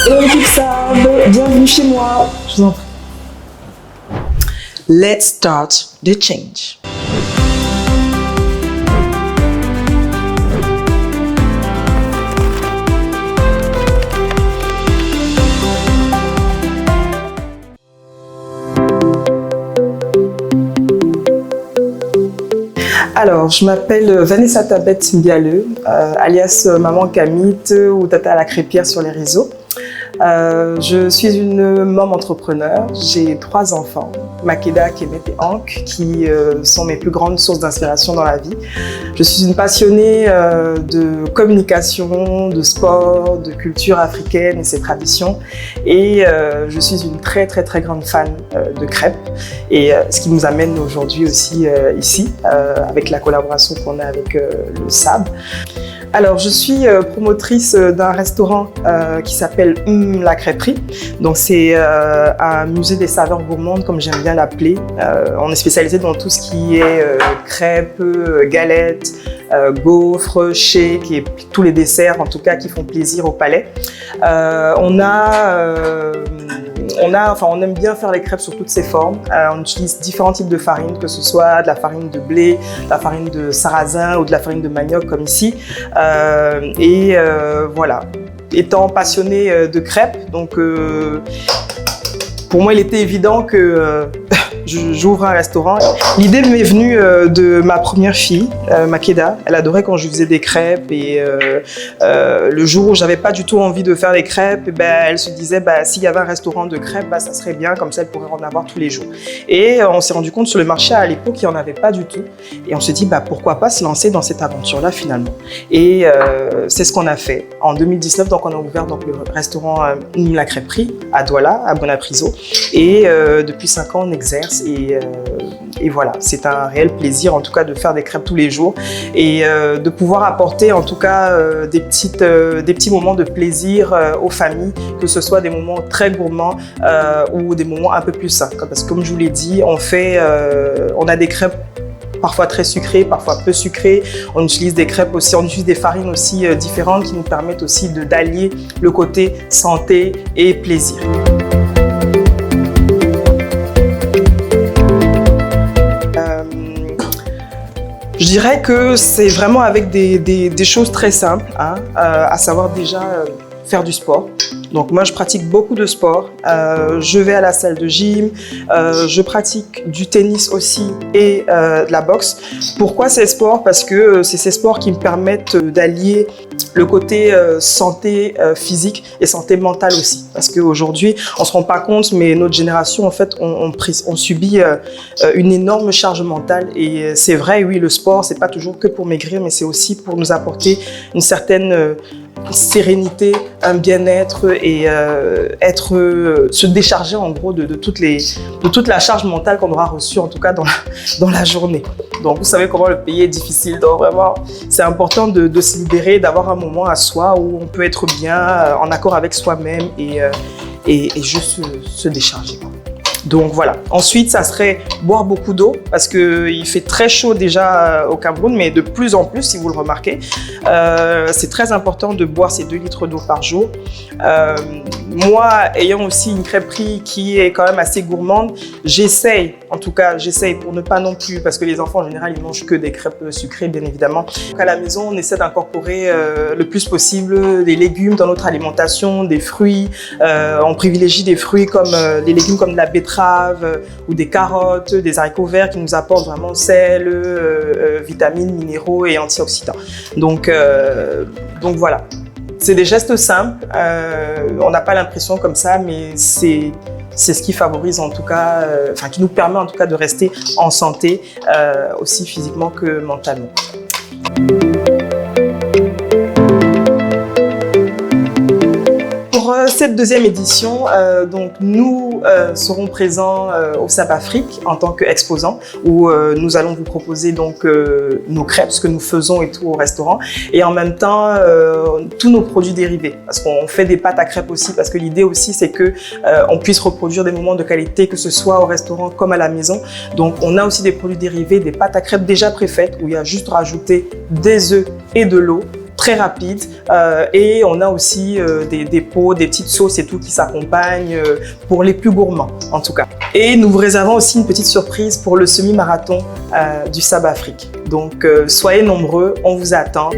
Hello l'équipe Sab, bienvenue chez moi. Je vous en prie. Let's start the change. Alors, je m'appelle Vanessa Tabet Mbialeu, alias Maman Camille ou Tata à la crêpière sur les réseaux. Je suis une maman entrepreneur, j'ai 3 enfants, Makeda, Kemet et Hank, qui sont mes plus grandes sources d'inspiration dans la vie. Je suis une passionnée de communication, de sport, de culture africaine et ses traditions. Et je suis une très grande fan de crêpes. Et ce qui nous amène aujourd'hui aussi ici, avec la collaboration qu'on a avec le SAB. Alors, je suis promotrice d'un restaurant qui s'appelle La Crêperie. Donc, c'est un musée des saveurs gourmandes, comme j'aime bien l'appeler. On est spécialisé dans tout ce qui est crêpes, galettes, gaufres, shakes et tous les desserts, en tout cas, qui font plaisir au palais. On aime bien faire les crêpes sous toutes ses formes. On utilise différents types de farines, que ce soit de la farine de blé, de la farine de sarrasin ou de la farine de manioc comme ici. Voilà. Étant passionnée de crêpes, donc pour moi il était évident que j'ouvre un restaurant. L'idée m'est venue de ma première fille, Makeda. Elle adorait quand je faisais des crêpes et le jour où j'avais pas du tout envie de faire les crêpes, elle se disait s'il y avait un restaurant de crêpes, ça serait bien, comme ça elle pourrait en avoir tous les jours. Et on s'est rendu compte sur le marché à l'époque qu'il n'y en avait pas du tout. Et on s'est dit pourquoi pas se lancer dans cette aventure-là finalement. Et c'est ce qu'on a fait. En 2019, donc, on a ouvert donc, le restaurant La Crêperie à Douala, à Bonapriso. Et depuis 5 ans, on exerce. Et voilà, c'est un réel plaisir en tout cas de faire des crêpes tous les jours et de pouvoir apporter en tout cas des petits moments de plaisir aux familles, que ce soit des moments très gourmands ou des moments un peu plus sains. Parce que comme je vous l'ai dit, on a des crêpes parfois très sucrées, parfois peu sucrées. On utilise des crêpes aussi, on utilise des farines aussi différentes qui nous permettent aussi d'allier le côté santé et plaisir. Je dirais que c'est vraiment avec des choses très simples, à savoir déjà faire du sport. Donc moi je pratique beaucoup de sport, je vais à la salle de gym, je pratique du tennis aussi et de la boxe. Pourquoi ces sports? Parce que c'est ces sports qui me permettent d'allier le côté santé physique et santé mentale aussi. Parce qu'aujourd'hui, on ne se rend pas compte, mais notre génération, en fait, on subit une énorme charge mentale. Et c'est vrai, oui, le sport, c'est pas toujours que pour maigrir, mais c'est aussi pour nous apporter une certaine sérénité, un bien-être et se décharger en gros de toute la charge mentale qu'on aura reçue en tout cas dans la journée. Donc vous savez comment le pays est difficile, donc vraiment c'est important de se libérer, d'avoir un moment à soi où on peut être bien en accord avec soi-même et juste se décharger. Donc voilà. Ensuite, ça serait boire beaucoup d'eau parce qu'il fait très chaud déjà au Cameroun, mais de plus en plus, si vous le remarquez. C'est très important de boire ces 2 litres d'eau par jour. Moi, ayant aussi une crêperie qui est quand même assez gourmande, j'essaye pour ne pas non plus, parce que les enfants en général, ils mangent que des crêpes sucrées, bien évidemment. Donc à la maison, on essaie d'incorporer le plus possible des légumes dans notre alimentation, des fruits. On privilégie des fruits comme des légumes comme de la betterave ou des carottes, des haricots verts qui nous apportent vraiment sel, vitamines, minéraux et antioxydants. Donc voilà. C'est des gestes simples, on n'a pas l'impression comme ça, mais c'est ce qui favorise en tout cas, qui nous permet en tout cas de rester en santé, aussi physiquement que mentalement. Pour cette 2e édition, donc nous serons présents au SAB Afrique en tant qu'exposants où nous allons vous proposer donc nos crêpes, ce que nous faisons et tout au restaurant, et en même temps tous nos produits dérivés parce qu'on fait des pâtes à crêpes aussi, parce que l'idée aussi c'est que on puisse reproduire des moments de qualité, que ce soit au restaurant comme à la maison. Donc on a aussi des produits dérivés, des pâtes à crêpes déjà préfaites où il y a juste rajouté des œufs et de l'eau, très rapide, Et on a aussi des pots, des petites sauces et tout qui s'accompagnent pour les plus gourmands en tout cas. Et nous vous réservons aussi une petite surprise pour le semi-marathon du Sab Afrique. Donc soyez nombreux, on vous attend.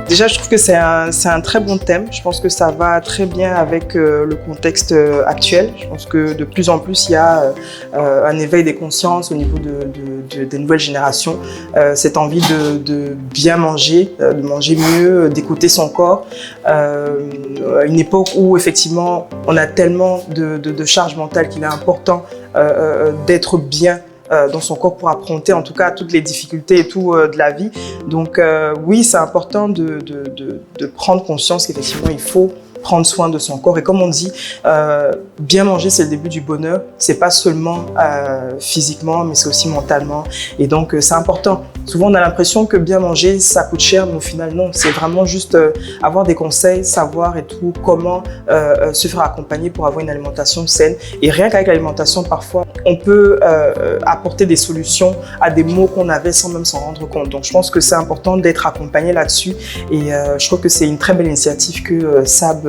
Déjà, je trouve que c'est un très bon thème. Je pense que ça va très bien avec le contexte actuel. Je pense que de plus en plus, il y a un éveil des consciences au niveau des nouvelles générations. Cette envie de bien manger, de manger mieux, d'écouter son corps. Une époque où, effectivement, on a tellement de charge mentale qu'il est important d'être bien dans son corps pour affronter en tout cas toutes les difficultés et tout de la vie. Donc oui, c'est important de prendre conscience qu'effectivement il faut prendre soin de son corps. Et comme on dit, bien manger, c'est le début du bonheur. C'est pas seulement physiquement, mais c'est aussi mentalement. Et donc, c'est important. Souvent, on a l'impression que bien manger, ça coûte cher, mais au final, non. C'est vraiment juste avoir des conseils, savoir et tout, comment se faire accompagner pour avoir une alimentation saine. Et rien qu'avec l'alimentation, parfois, on peut apporter des solutions à des maux qu'on avait sans même s'en rendre compte. Donc, je pense que c'est important d'être accompagné là-dessus. Et je trouve que c'est une très belle initiative que Sab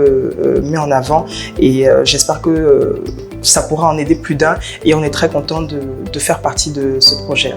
met en avant. Et j'espère que ça pourra en aider plus d'un. Et on est très content de faire partie de ce projet.